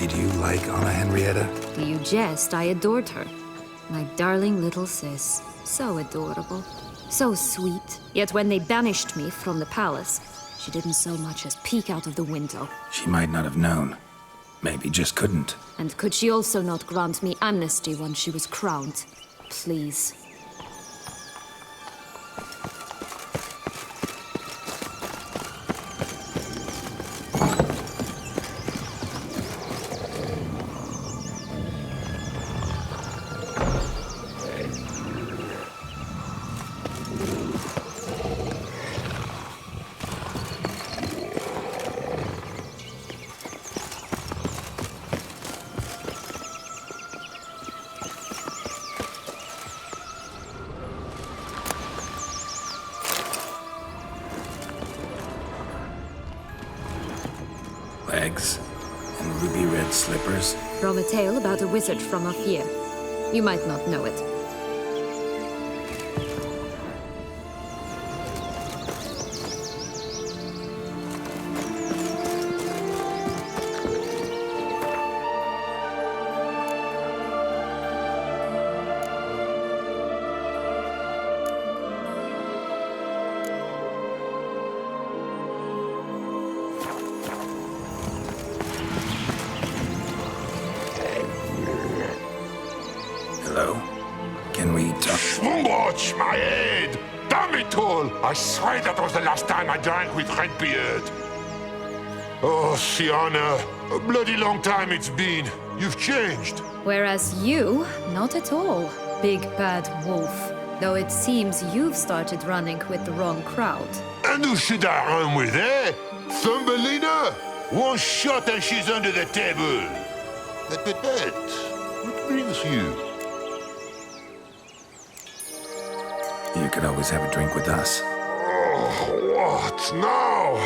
Did you like Anna Henrietta? Do you jest? I adored her. My darling little sis. So adorable. So sweet. Yet when they banished me from the palace, she didn't so much as peek out of the window. She might not have known. Maybe just couldn't. And could she also not grant me amnesty once she was crowned? Please. Legs and ruby red slippers. From a tale about a wizard from Ophir. You might not know it. Hello? Can we talk? Watch my head! Damn it all! I swear that was the last time I drank with Redbeard. Oh, Sienna, a bloody long time it's been. You've changed. Whereas you, not at all, big bad wolf. Though it seems you've started running with the wrong crowd. And who should I run with, eh? Thumbelina? One shot and she's under the table. But, what brings you? You could always have a drink with us. Oh, what now?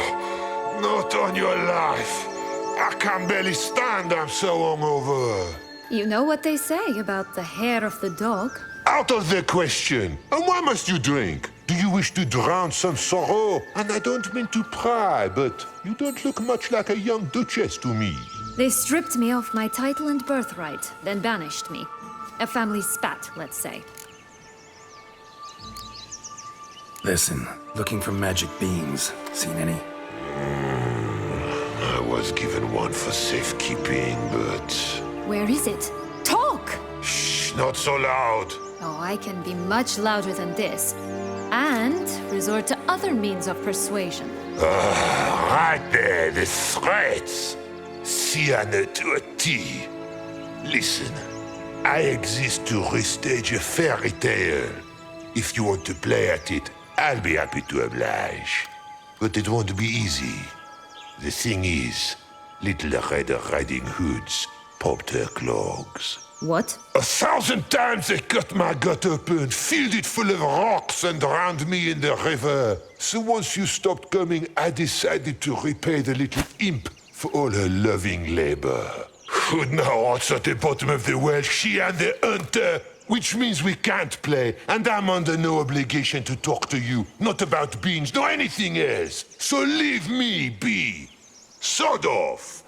Not on your life. I can barely stand, I'm so hungover. You know what they say about the hair of the dog? Out of the question. And why must you drink? Do you wish to drown some sorrow? And I don't mean to pry, but you don't look much like a young duchess to me. They stripped me of my title and birthright, then banished me. A family spat, let's say. Listen, looking for magic beans. Seen any? I was was given one for safekeeping, but... Where is it? Talk! Shh, not so loud. Oh, I can be much louder than this. And resort to other means of persuasion. Right there, the threats. Sienna to a T. Listen, I exist to restage a fairy tale. If you want to play at it, I'll be happy to oblige. But it won't be easy. The thing is, Little Red Riding Hoods popped her clogs. What? 1,000 times they cut my gut open, filled it full of rocks, and drowned me in the river. So once you stopped coming, I decided to repay the little imp for all her loving labor. Good now, what's at the bottom of the well? She and the hunter, which means we can't play, and I'm under no obligation to talk to you, not about beans, nor anything else. So leave me be. Sod off.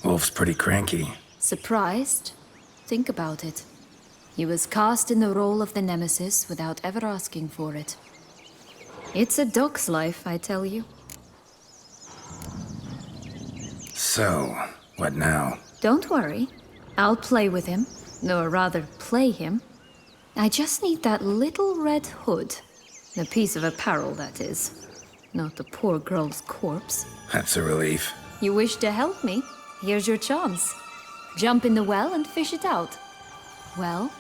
Wolf's pretty cranky. Surprised? Think about it. He was cast in the role of the Nemesis without ever asking for it. It's a dog's life, I tell you. So, what now? Don't worry. I'll play with him. Or rather, play him. I just need that little red hood. The piece of apparel, that is. Not the poor girl's corpse. That's a relief. You wish to help me? Here's your chance. Jump in the well and fish it out. Well,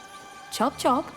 chop chop.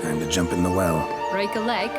Time to jump in the well. Break a leg.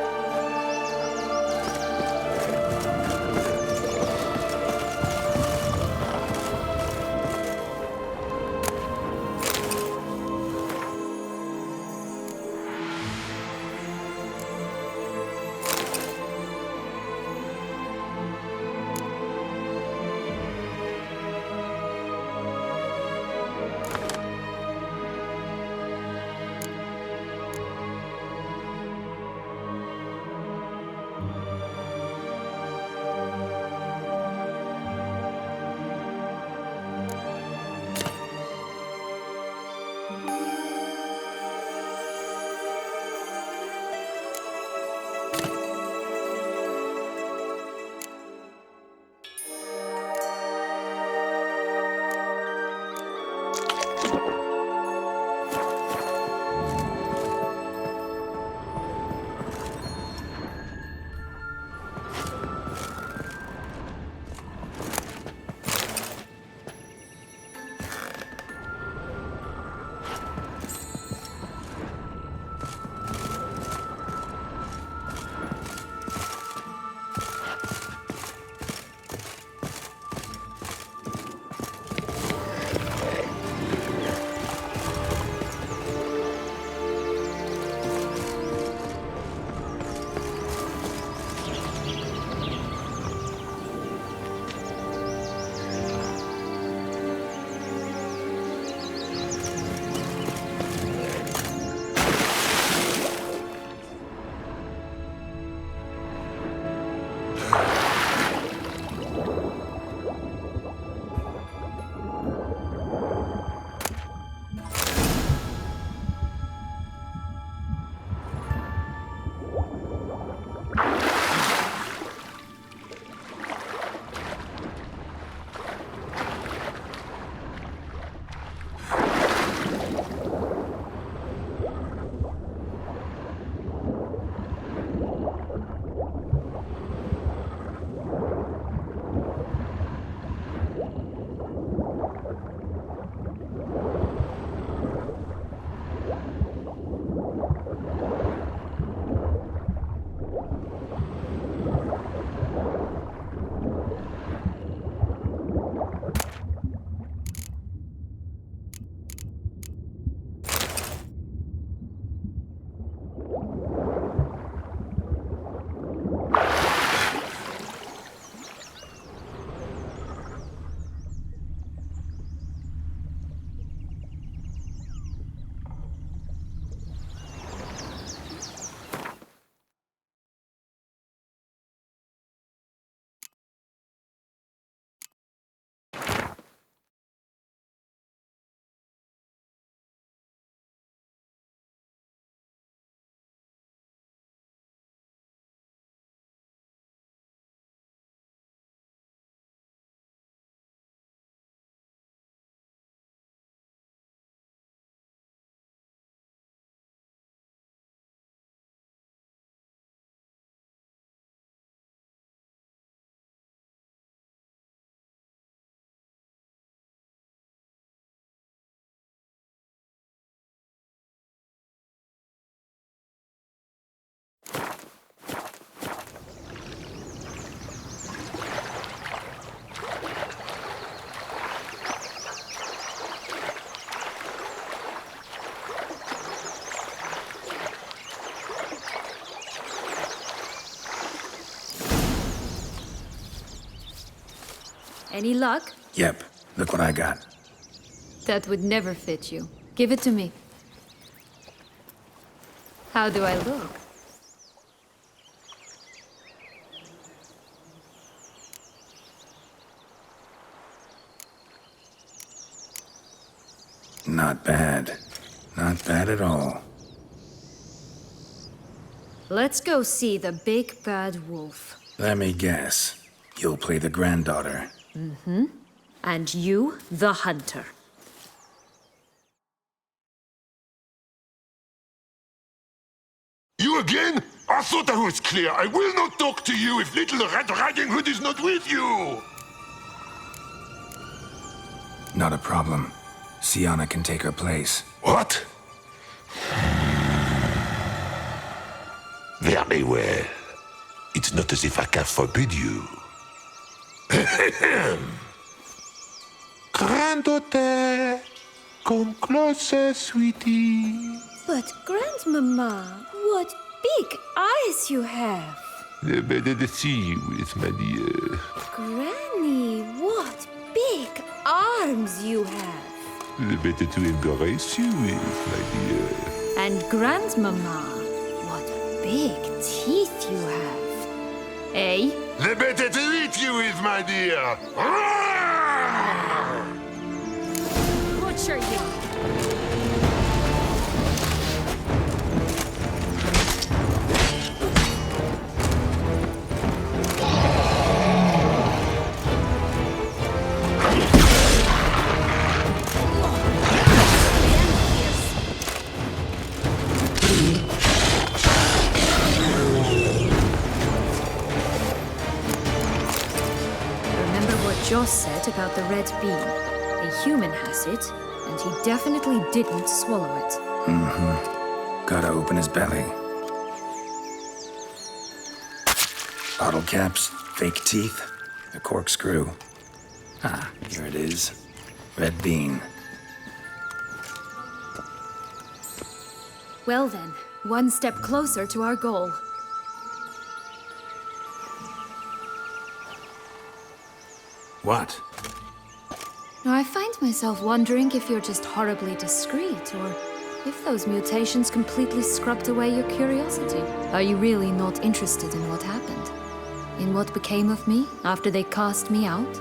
Any luck? Yep, look what I got. That would never fit you. Give it to me. How do I look? Not bad. Not bad at all. Let's go see the big bad wolf. Let me guess. You'll play the granddaughter. And you, the hunter. You again? I thought I was clear. I will not talk to you if little Red Riding Hood is not with you! Not a problem. Sienna can take her place. What? Very well. It's not as if I can forbid you. Granddaughter, come closer, sweetie. But Grandmama, what big eyes you have! The better to see you with, my dear. Granny, what big arms you have! The better to embrace you with, my dear. And Grandmama, what big teeth you have! Eh? The better to eat you with, my dear. Butcher you! Joss said about the red bean. A human has it, and he definitely didn't swallow it. Gotta open his belly. Bottle caps, fake teeth, a corkscrew. Ah, here it is. Red bean. Well then, one step closer to our goal. What? Now, I find myself wondering if you're just horribly discreet, or if those mutations completely scrubbed away your curiosity. Are you really not interested in what happened? In what became of me after they cast me out?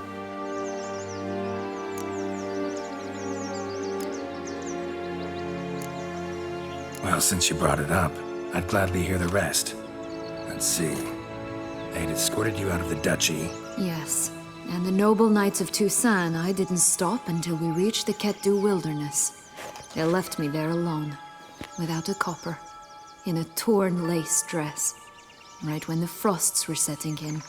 Well, since you brought it up, I'd gladly hear the rest. Let's see. They'd escorted you out of the duchy. Yes. And the noble knights of Toussaint, I didn't stop until we reached the Ketdu wilderness. They left me there alone, without a copper, in a torn lace dress, right when the frosts were setting in.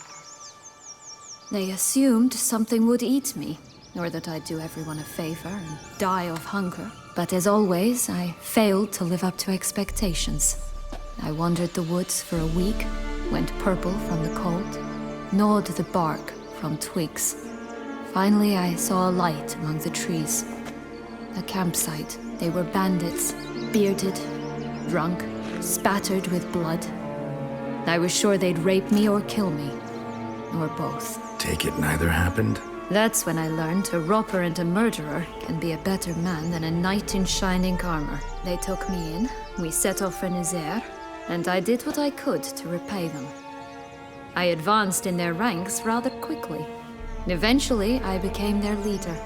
They assumed something would eat me, or that I'd do everyone a favor and die of hunger. But as always, I failed to live up to expectations. I wandered the woods for a week, went purple from the cold, gnawed the bark from twigs. Finally, I saw a light among the trees. A campsite. They were bandits, bearded, drunk, spattered with blood. I was sure they'd rape me or kill me, or both. Take it neither happened? That's when I learned a robber and a murderer can be a better man than a knight in shining armor. They took me in, we set off for Nazaire, and I did what I could to repay them. I advanced in their ranks rather quickly. Eventually, I became their leader.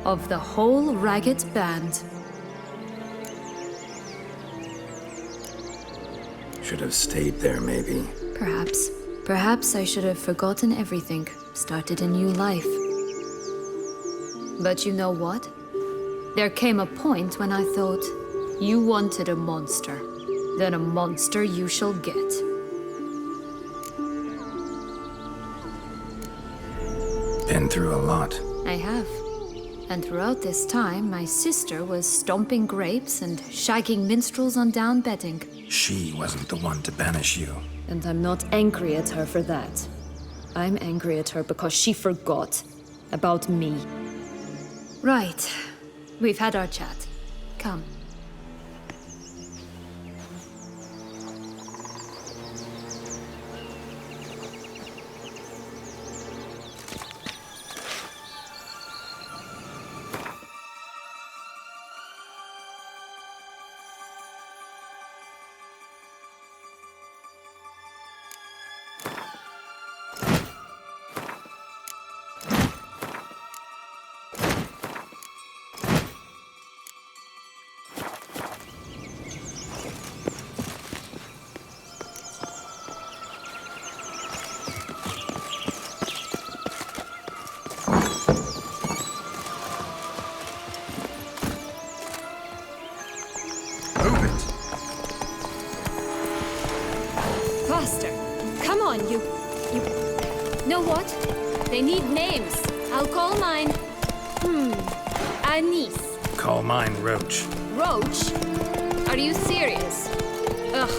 Of the whole ragged band. Should have stayed there, maybe. Perhaps. Perhaps I should have forgotten everything, started a new life. But you know what? There came a point when I thought, you wanted a monster. Then a monster you shall get. Been through a lot. I have. And throughout this time, my sister was stomping grapes and shagging minstrels on down bedding. She wasn't the one to banish you. And I'm not angry at her for that. I'm angry at her because she forgot about me. Right. We've had our chat. Come. what? They need names. I'll call mine... Anise. Call mine Roach. Roach? Are you serious? Ugh.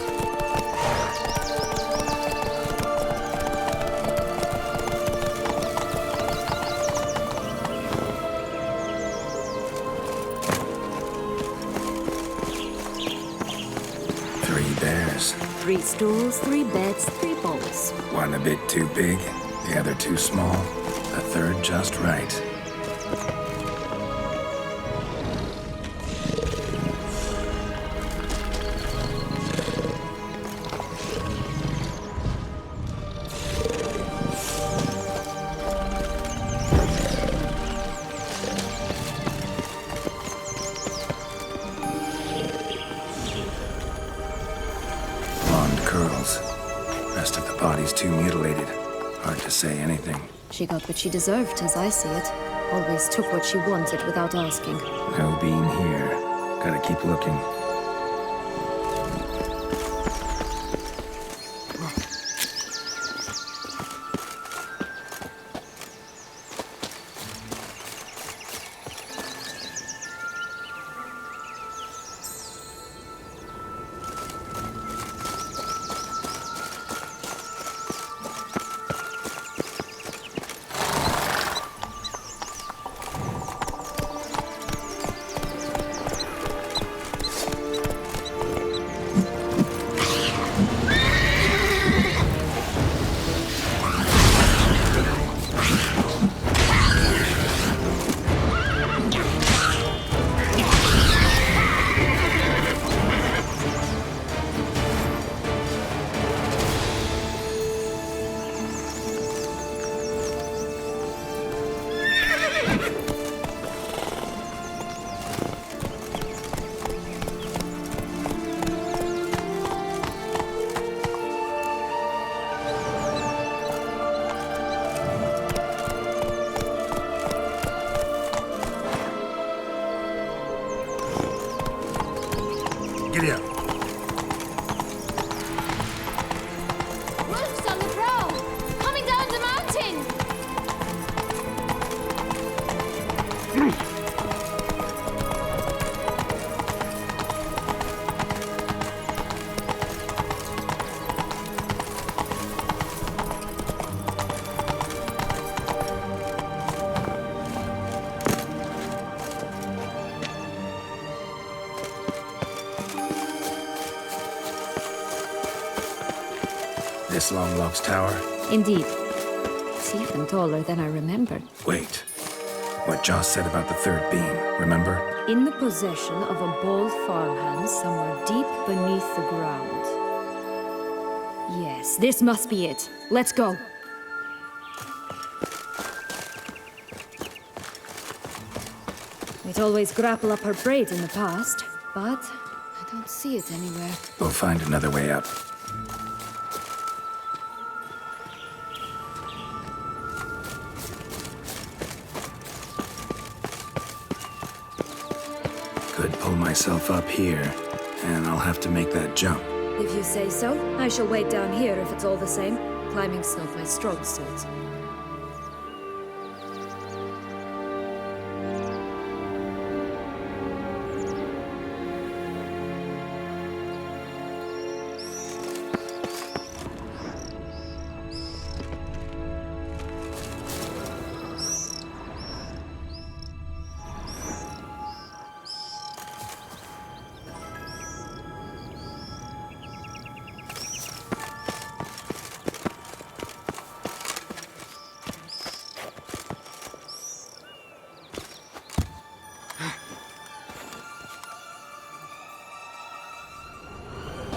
Three bears. 3 stools, 3 beds, 3 bowls. One a bit too big, the other too small, the third just right. Curls. Rest of the body's too mutilated. Hard to say anything. She got what she deserved, as I see it. Always took what she wanted without asking. No bean here. Gotta keep looking. Giddy up. Wolf's on the prowl! Coming down the mountain! This Longlock's tower? Indeed. It's even taller than I remembered. Wait. What Joss said about the third beam, remember? In the possession of a bold farmhand somewhere deep beneath the ground. Yes, this must be it. Let's go. We'd always grapple up her braid in the past, but I don't see it anywhere. We'll find another way up. Could pull myself up here, and I'll have to make that jump. If you say so, I shall wait down here if it's all the same. Climbing's not my strong suit.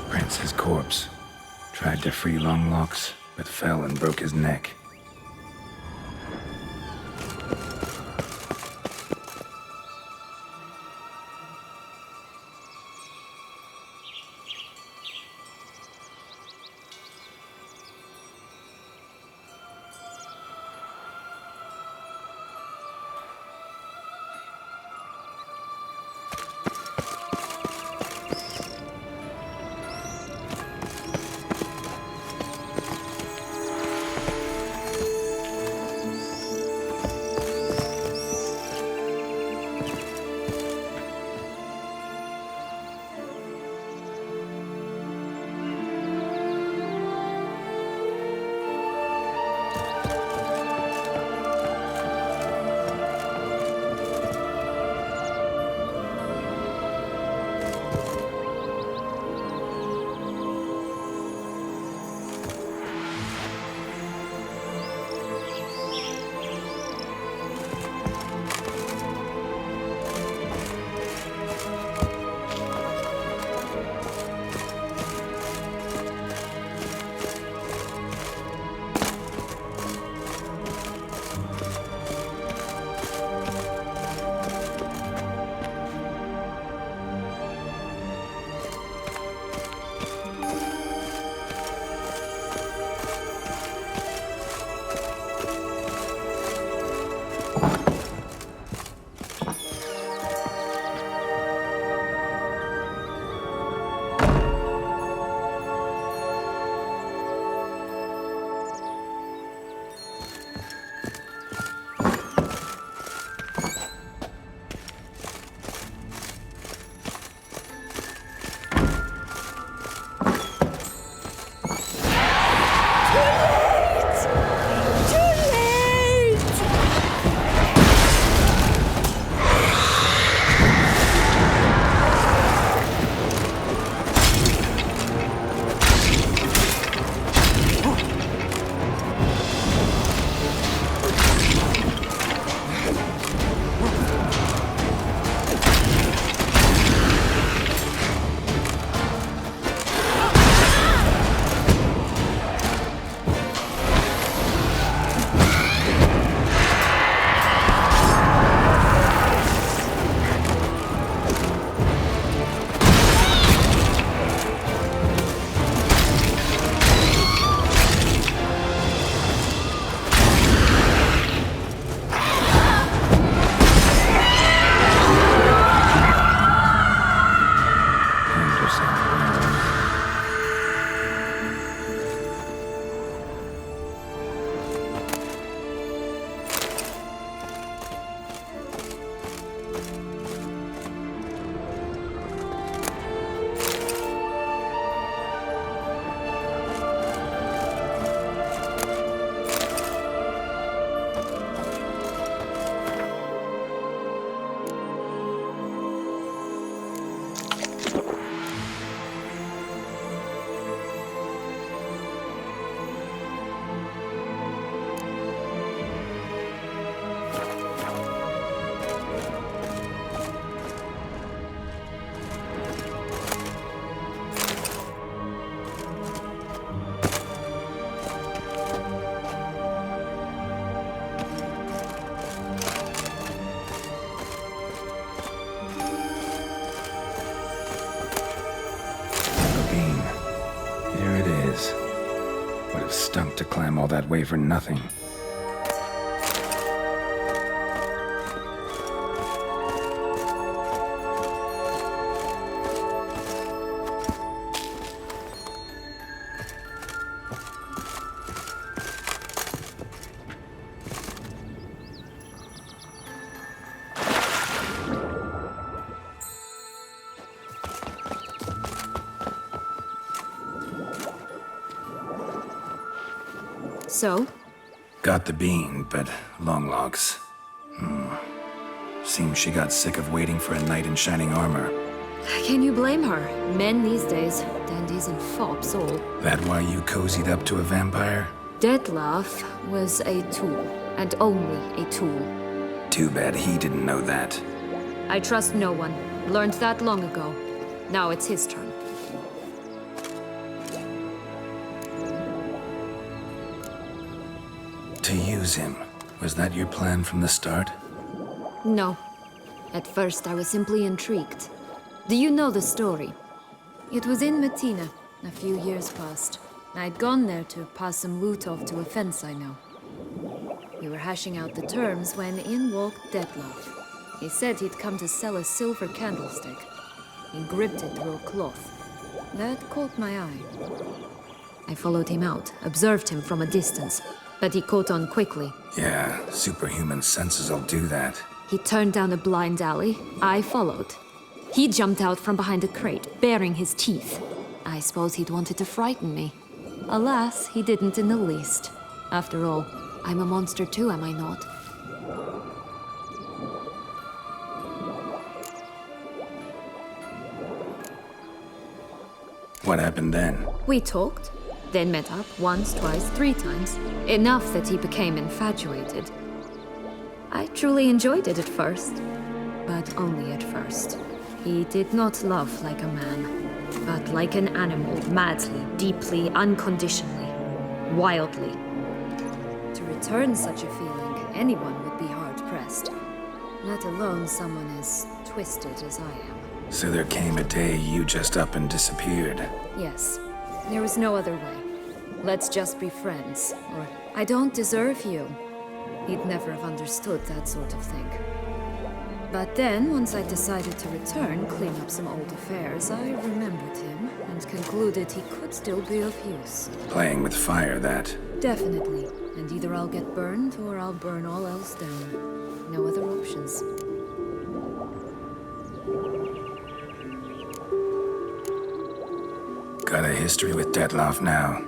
Prince's corpse. Tried to free Longlocks, but fell and broke his neck. that way for nothing. So? Got the bean, but long logs. Seems she got sick of waiting for a knight in shining armor. Can you blame her? Men these days, dandies and fops all. That why you cozied up to a vampire? Detlef was a tool, and only a tool. Too bad he didn't know that. I trust no one. Learned that long ago. Now it's his turn. To use him, was that your plan from the start? No. At first, I was simply intrigued. Do you know the story? It was in Mettina, a few years past. I'd gone there to pass some loot off to a fence I know. We were hashing out the terms when in walked Detlef. He said he'd come to sell a silver candlestick. He gripped it through a cloth. That caught my eye. I followed him out, observed him from a distance, but he caught on quickly. Yeah, superhuman senses will do that. He turned down a blind alley. I followed. He jumped out from behind a crate, baring his teeth. I suppose he'd wanted to frighten me. Alas, he didn't in the least. After all, I'm a monster too, am I not? What happened then? We talked, then met up once, twice, 3 times. Enough that he became infatuated. I truly enjoyed it at first, but only at first. He did not love like a man, but like an animal, madly, deeply, unconditionally, wildly. To return such a feeling, anyone would be hard-pressed, let alone someone as twisted as I am. So there came a day you just up and disappeared. Yes, there was no other way. Let's just be friends, or I don't deserve you. He'd never have understood that sort of thing. But then, once I decided to return, clean up some old affairs, I remembered him and concluded he could still be of use. Playing with fire, that. Definitely. And either I'll get burned or I'll burn all else down. No other options. Got a history with Detlef now,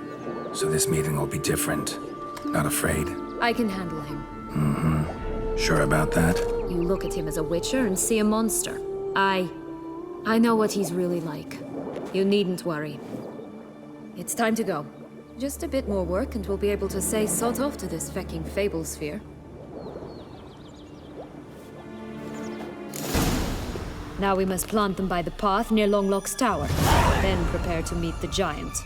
so this meeting will be different. Not afraid? I can handle him. Sure about that? You look at him as a witcher and see a monster. I know what he's really like. You needn't worry. It's time to go. Just a bit more work and we'll be able to say sod off to this fecking fable sphere. Now we must plant them by the path near Longlock's tower. Then prepare to meet the giant.